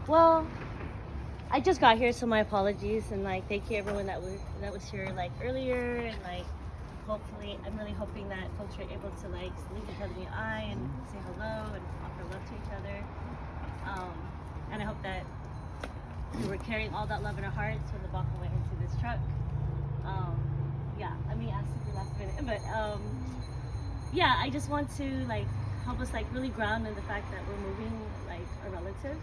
Well, I just got here, so my apologies, and like thank you everyone that was here like earlier, and like hopefully I'm really hoping that folks are able to like look each other in the eye and say hello and offer love to each other. And I hope that we were carrying all that love in our hearts when the Bangka went into this truck. Yeah, I mean, ask super last minute, but yeah, I just want to like help us like really ground in the fact that we're moving like a relative.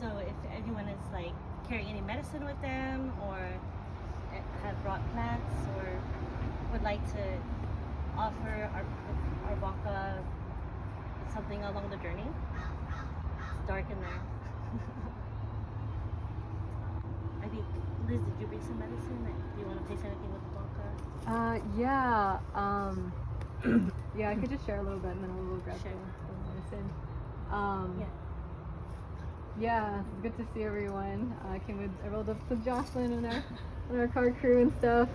So if anyone is like carrying any medicine with them or have brought plants or would like to offer our Bangka something along the journey. It's dark in there. I think, Liz, did you bring some medicine? Do you want to place anything with the Bangka? Yeah. Yeah, I could just share a little bit and then we'll grab the medicine. Yeah, it's good to see everyone. I rolled up with Jocelyn and our car crew and stuff.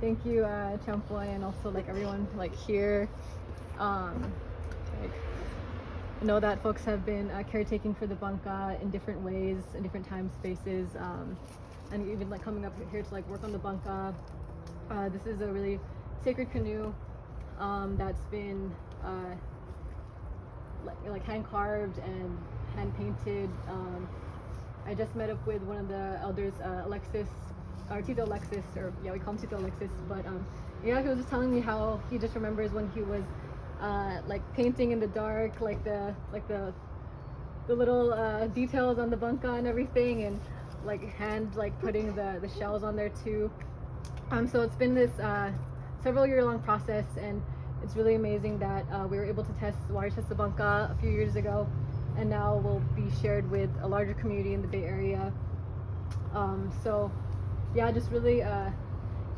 Thank you, champoy, and also like everyone like here. Like, I know that folks have been caretaking for the Bangka in different ways, in different time spaces, and even like coming up here to like work on the Bangka. This is a really sacred canoe that's been like hand carved and hand painted. I just met up with one of the elders, Alexis, or Tito Alexis, or yeah, we call him Tito Alexis. But yeah, he was just telling me how he just remembers when he was like painting in the dark, like the little details on the Bangka and everything, and like like putting the shells on there too. So it's been this several year long process, and it's really amazing that we were able to water test the Bangka a few years ago, and now will be shared with a larger community in the Bay Area. So yeah, just really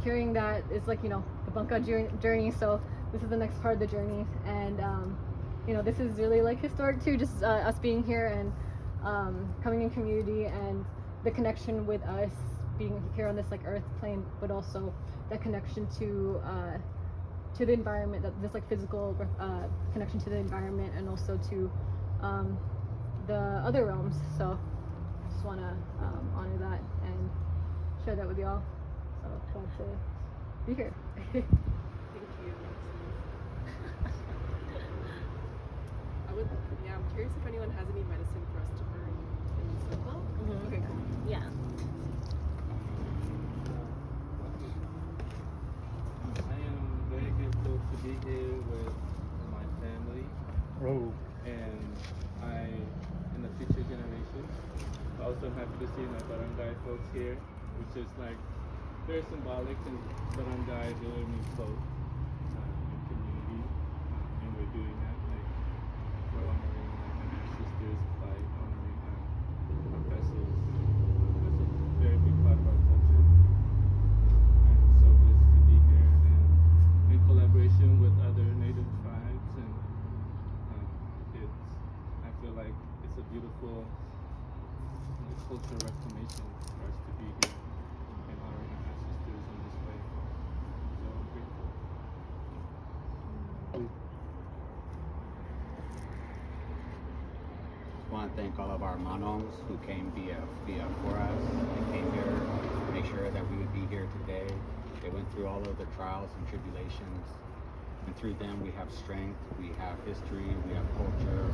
hearing that it's like, you know, the Bangka journey. So this is the next part of the journey, and you know, this is really like historic too, just us being here and coming in community, and the connection with us being here on this like earth plane, but also that connection to the environment, that this like physical connection to the environment, and also to the other realms. So just want to honor that and share that with y'all. So glad to be here. Thank you. I'm curious if anyone has any medicine for us to burn in the circle. Okay, cool. Yeah. To be here with my family, and in the future generations. Also, I'm happy to see my barangay folks here, which is like very symbolic, and barangay really means both in community, and we're doing that. Like we're honoring like my sisters by honoring our vessels. That's a very big part of our culture. I'm so blessed to be here and in collaboration with other native tribes, and I feel like it's a beautiful cultural reclamation for us to be here and honoring our ancestors in this way. So I'm grateful. I want to thank all of our Manoms who came via for us. They came here to make sure that we would be here today. They went through all of the trials and tribulations, and through them we have strength, we have history, we have culture.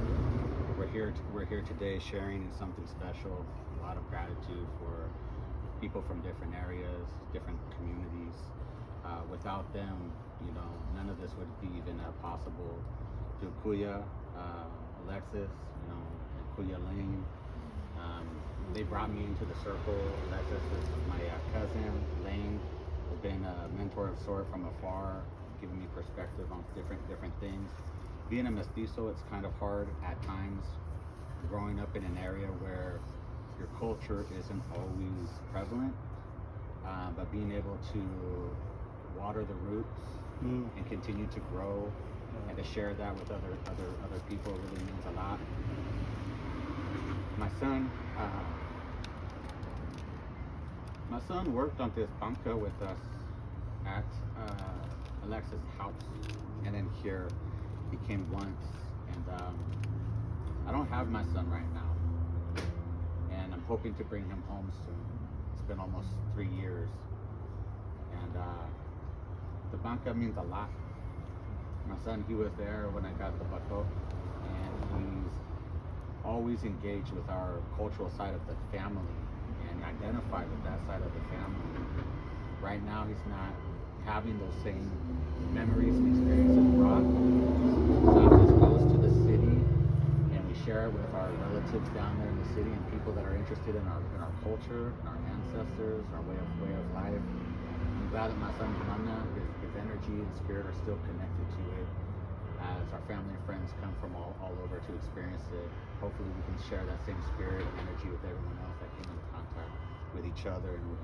We're here today sharing in something special. A lot of gratitude for people from different areas, different communities. Without them, you know, none of this would be even possible. To Kuya, Alexis, you know, and Kuya Ling, they brought me into the circle. Alexis is my cousin. Ling has been a mentor of sort from afar, giving me perspective on different things. Being a mestizo, it's kind of hard at times, growing up in an area where your culture isn't always prevalent, but being able to water the roots and continue to grow and to share that with other people really means a lot. My son worked on this Bangka with us at Alexa's house, and then here he came once, and I don't have my son right now, and I'm hoping to bring him home soon. It's been almost 3 years, and the Bangka means a lot. My son, he was there when I got the Wapo, and he's always engaged with our cultural side of the family and identified with that side of the family. Right now, he's not having those same memories and experiences brought. South goes to the city, and we share it with our relatives down there in the city and people that are interested in our culture, and our ancestors, our way of life. I'm glad that my son Jamana, his energy and spirit are still connected to it, as our family and friends come from all over to experience it. Hopefully we can share that same spirit and energy with everyone else that came in contact with each other and with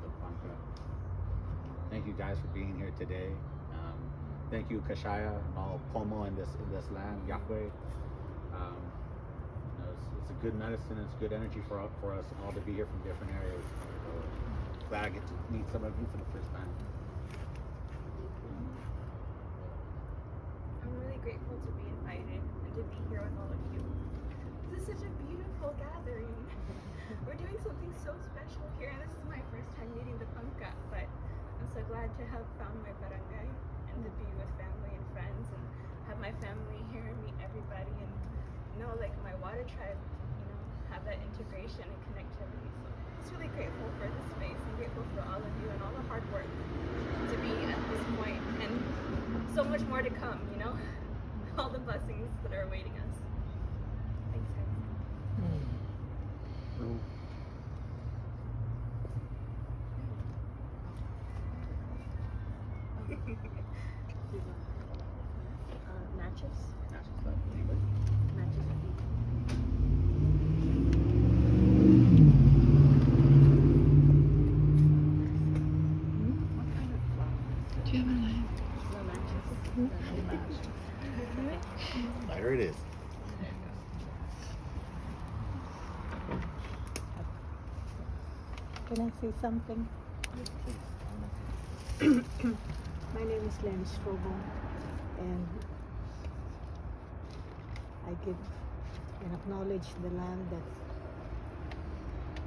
the Bangka. Thank you guys for being here today. Thank you Kashaya and all Pomo in this land, Yahweh. It's a good medicine, it's good energy for us all to be here from different areas. So glad I get to meet some of you for the first time. I'm really grateful to be invited and to be here with all of you. This is such a beautiful gathering. We're doing something so special here, and this is my first time meeting the Bangka, but I'm so glad to have found my barangay and to be with family and friends and have my family here and meet everybody and know like my water tribe, have that integration and connectivity. So I'm just really grateful for this space and grateful for all of you and all the hard work to be at this point and so much more to come, all the blessings that are awaiting us. Thanks, guys. Matches? Anybody? Matches would be. Do you have a knife? No matches. There it is. Can I say something? My name is Len Strobo, and I give and acknowledge the land that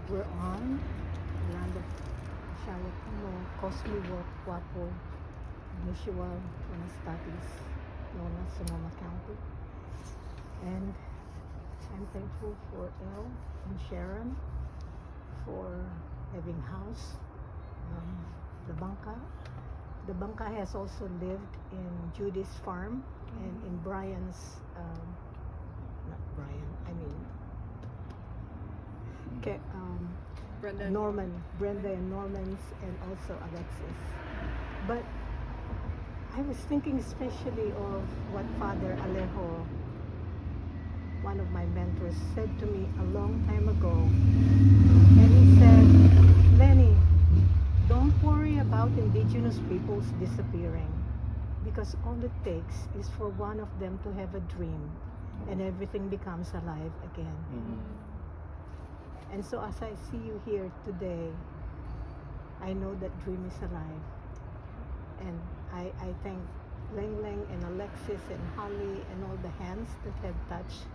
we're on, the land of Pomo, Miwok, Wapo, Mishawal, Monastatis, known as Sonoma County. And I'm thankful for Elle and Sharon for having house the Bangka. The Bangka has also lived in Judy's farm and in Brian's, not Brian, I mean, Brenda and Norman's, and also Alexis. But I was thinking especially of what Father Alejo, one of my mentors, said to me a long time ago. And he said, Lenny, don't worry about indigenous peoples disappearing, because all it takes is for one of them to have a dream and everything becomes alive again. And so as I see you here today, I know that dream is alive. And I thank Leng Leng and Alexis and Holly and all the hands that have touched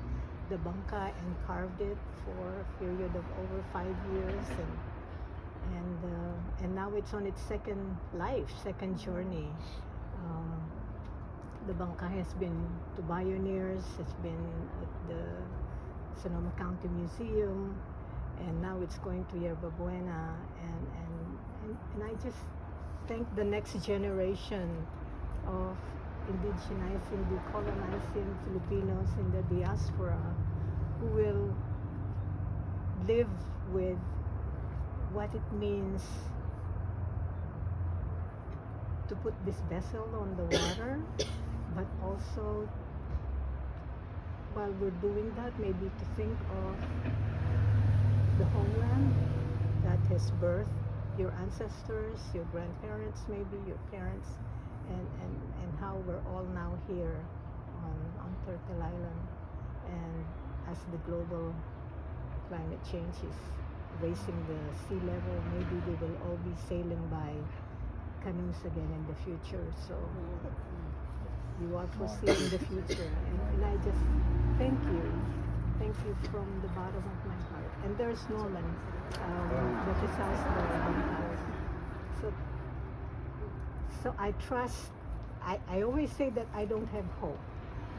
the Bangka and carved it for a period of over 5 years, and now it's on its second life, second journey. The Bangka has been to Pioneers, it's been at the Sonoma County Museum, and now it's going to Yerba Buena, and I just thank the next generation of indigenizing, decolonizing Filipinos in the diaspora who will live with what it means to put this vessel on the water, but also while we're doing that, maybe to think of the homeland that has birthed your ancestors, your grandparents, maybe your parents, and how we're all now here on Turtle Island. And as the global climate change is raising the sea level, maybe we will all be sailing by canoes again in the future. So you are foreseeing the future, and I just thank you from the bottom of my heart. And there's Norman, that is house there. So I trust. I always say that I don't have hope,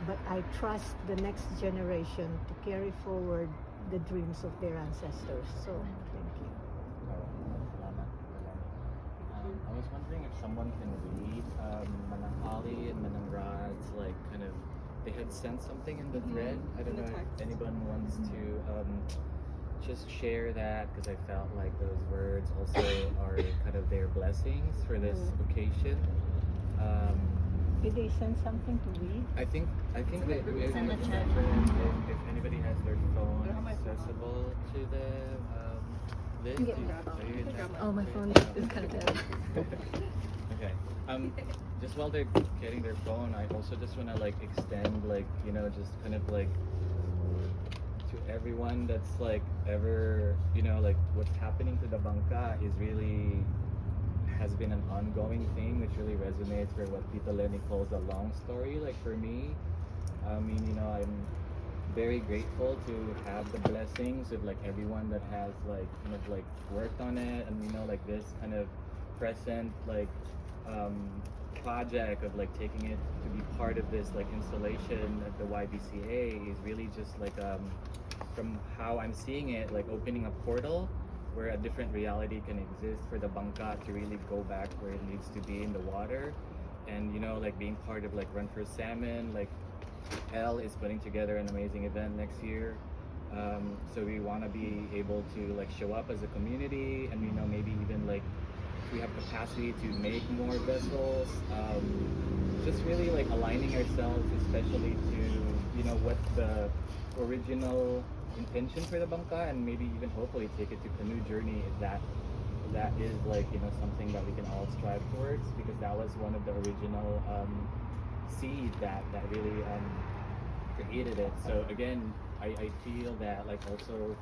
but I trust the next generation to carry forward the dreams of their ancestors. So thank you. I was wondering if someone can read Manang Ali and Manang Rad's, like, kind of, they had sent something in the thread. I don't know if anyone wants to just share that, because I felt like those words also are kind of their blessings for this occasion. Did they send something to read? I think that if anybody has their phone accessible to the this, Oh, my phone is kind of dead. Okay. Just while they're getting their phone, I also just want to like extend, like, you know, just kind of like to everyone that's like ever, you know, like what's happening to the Bangka is really has been an ongoing thing, which really resonates for what Tita Lenny calls a long story. Like for me, I mean, you know, I'm very grateful to have the blessings of like everyone that has like kind of like worked on it, and you know, like this kind of present like project of like taking it to be part of this like installation at the YBCA is really just like from how I'm seeing it, like opening a portal where a different reality can exist for the Bangka to really go back where it needs to be in the water. And you know, like being part of like Run for Salmon, like Elle is putting together an amazing event next year. So we want to be able to like show up as a community, and you know, maybe even like if we have capacity to make more vessels, just really like aligning ourselves, especially to, you know, what the original intention for the Bangka, and maybe even hopefully take it to canoe journey, if that is like, you know, something that we can all strive towards, because that was one of the original seed that really created it. So again, I feel that like also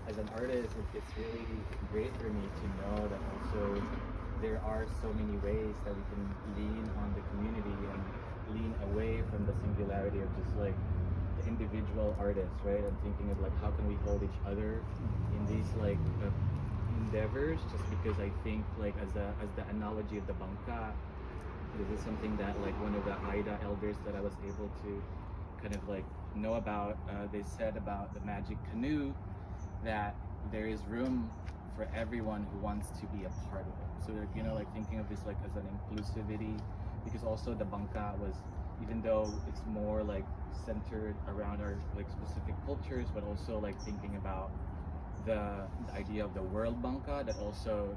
as an artist, it's really great for me to know that also there are so many ways that we can lean on the community and lean away from the singularity of just like the individual artists, right? I'm thinking of like how can we hold each other in these like endeavors, just because I think like as the analogy of the Bangka, this is something that like one of the Haida elders that I was able to kind of like know about, they said about the magic canoe that there is room for everyone who wants to be a part of it. So like, you know, like thinking of this like as an inclusivity, because also the Bangka was, even though it's more like centered around our like specific cultures, but also like thinking about the idea of the World Bangka, that also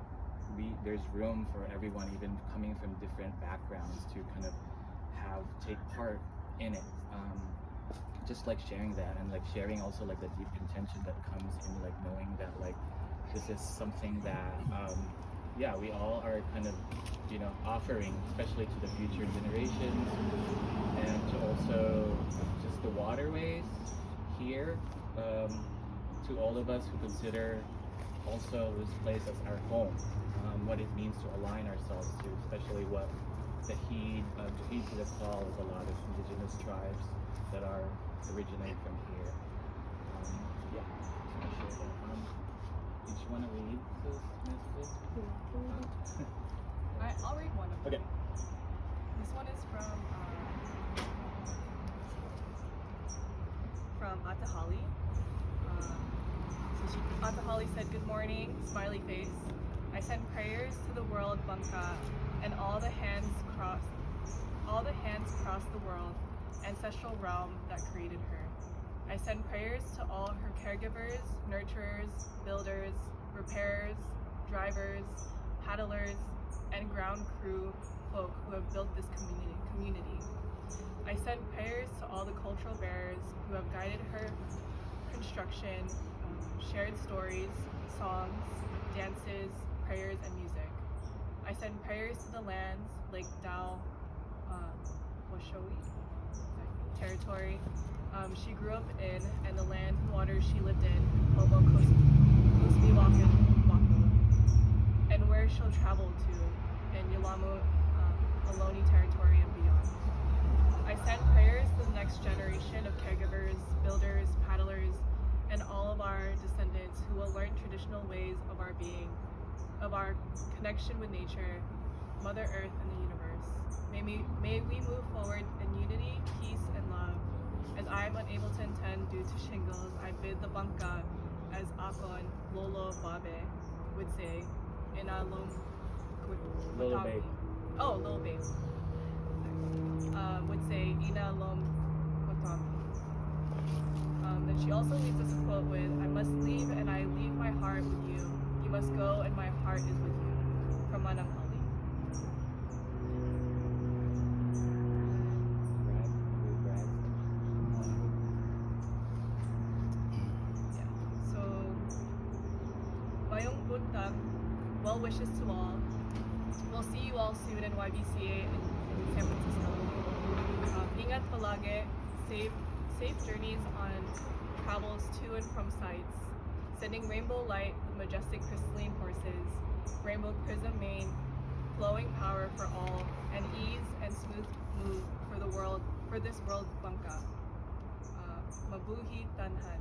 there's room for everyone, even coming from different backgrounds, to kind of take part in it. Just like sharing that, and like sharing also like the deep intention that comes in like knowing that like this is something that yeah, we all are kind of, you know, offering, especially to the future generations, and to also just the waterways here, to all of us who consider also this place as our home, what it means to align ourselves to, especially what the heed to the call of a lot of indigenous tribes that are originate from here. Yeah, just want to share that. Did you want to read those messages? I'll read one of them. Okay. This one is from Ata Holly. Ata Holly said, "Good morning, smiley face. I send prayers to the World Bangka and all the hands cross the world, ancestral realm that created her. I send prayers to all her caregivers, nurturers, builders, repairers, drivers, paddlers, and ground crew folk who have built this community. I send prayers to all the cultural bearers who have guided her construction, shared stories, songs, dances, prayers, and music. I send prayers to the lands, Lake Dao, Washoe territory she grew up in, and the land and waters she lived in, Pomo, Miwok, and Wapo, and where she'll travel to in Yelamu Ohlone territory and beyond. I send prayers to the next generation of caregivers, builders, paddlers, and all of our descendants who will learn traditional ways of our being, of our connection with nature, Mother Earth, and the universe. May we move forward in unity, peace, and love. As I am unable to attend due to shingles, I bid the Bangka, as Akon, Lolo, Babe would say, in a Little babe. Oh, Little Babe. Would say, Ina Lom Kotami. Then she also leaves us a quote with, I must leave and I leave my heart with you. You must go and my heart is with you. From Manang Hali. Well wishes to all. We'll see you all soon in YBCA in San Francisco. Ingat palagi, safe journeys on travels to and from sites. Sending rainbow light with majestic crystalline horses, rainbow prism mane, flowing power for all, and ease and smooth move for this world Bangka. Mabuhi Tanan.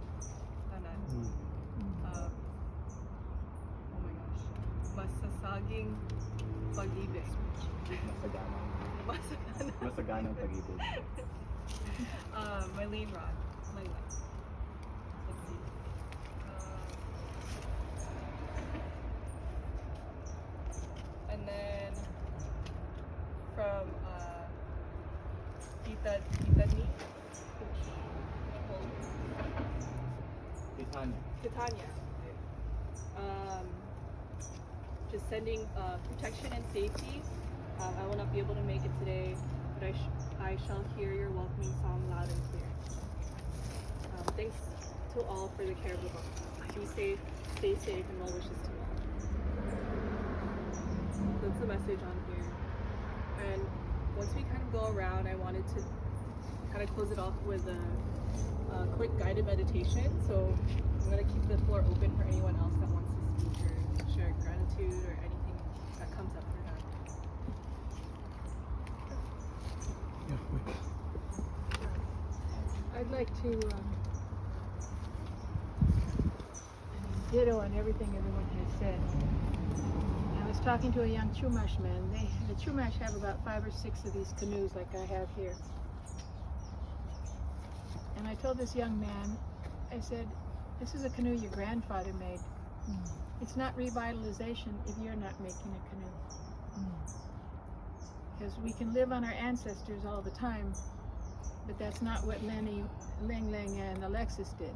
Masasaging pag-ibig. Masaganang pag-ibig. Mylene Rod. Let's see. And then from Tita Ni. Titania. Just sending protection and safety. I will not be able to make it today, but I shall hear your welcoming song loud and clear. Thanks to all for the care of the book. Be safe, stay safe, and well wishes to all. That's the message on here. And once we kind of go around, I wanted to kind of close it off with a quick guided meditation. So I'm going to keep the floor open for anyone else that wants to speak or share gratitude or anything that comes up for them. I'd like to ditto on everything everyone has said. I was talking to a young Chumash man. The Chumash have about 5 or 6 of these canoes like I have here. And I told this young man, I said, this is a canoe your grandfather made. It's not revitalization if you're not making a canoe. Because we can live on our ancestors all the time, but that's not what Lenny, Ling Ling, and Alexis did.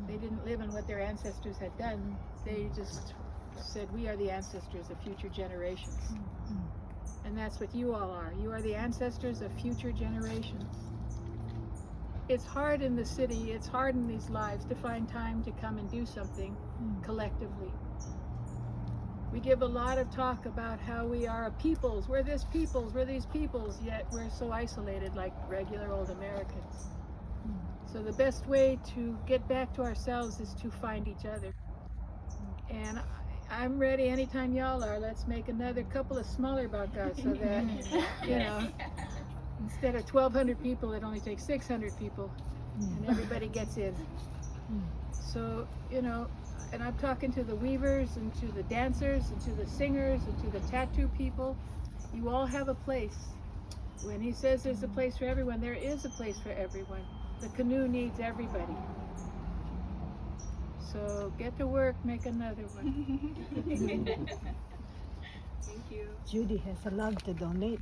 They didn't live on what their ancestors had done. They just said, we are the ancestors of future generations. And that's what you all are. You are the ancestors of future generations. It's hard in the city, it's hard in these lives to find time to come and do something collectively. We give a lot of talk about how we are a peoples, we're this peoples, we're these peoples, yet we're so isolated like regular old Americans. So the best way to get back to ourselves is to find each other. And I'm ready anytime y'all are. Let's make another couple of smaller Bangkas so that, you know, instead of 1,200 people, it only takes 600 people, and everybody gets in. So, you know, and I'm talking to the weavers, and to the dancers, and to the singers, and to the tattoo people. You all have a place. When he says there's a place for everyone, there is a place for everyone. The canoe needs everybody. So get to work, make another one. Thank you. Judy has a lot to donate.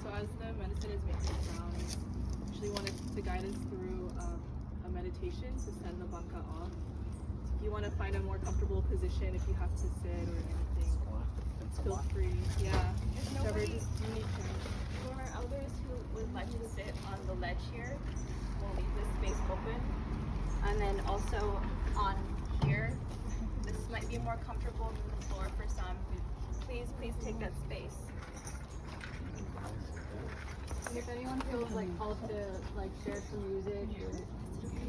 So as the medicine is making its rounds, I actually wanted to guide us through a meditation to send the Bangka off. So if you want to find a more comfortable position, if you have to sit or anything, Feel free. Yeah. If Whichever nobody, just you need to. for our elders who would like to sit on the ledge here, we'll leave this space open. And then also on here, this might be more comfortable than the floor for some. Please take that space. And if anyone feels like called to like share some music or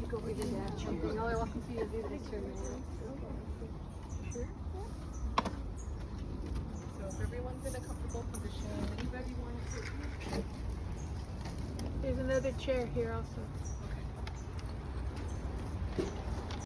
go read a dance or something, y'all are welcome to use these instruments. So if everyone's in a comfortable position, anybody want to? There's another chair here also.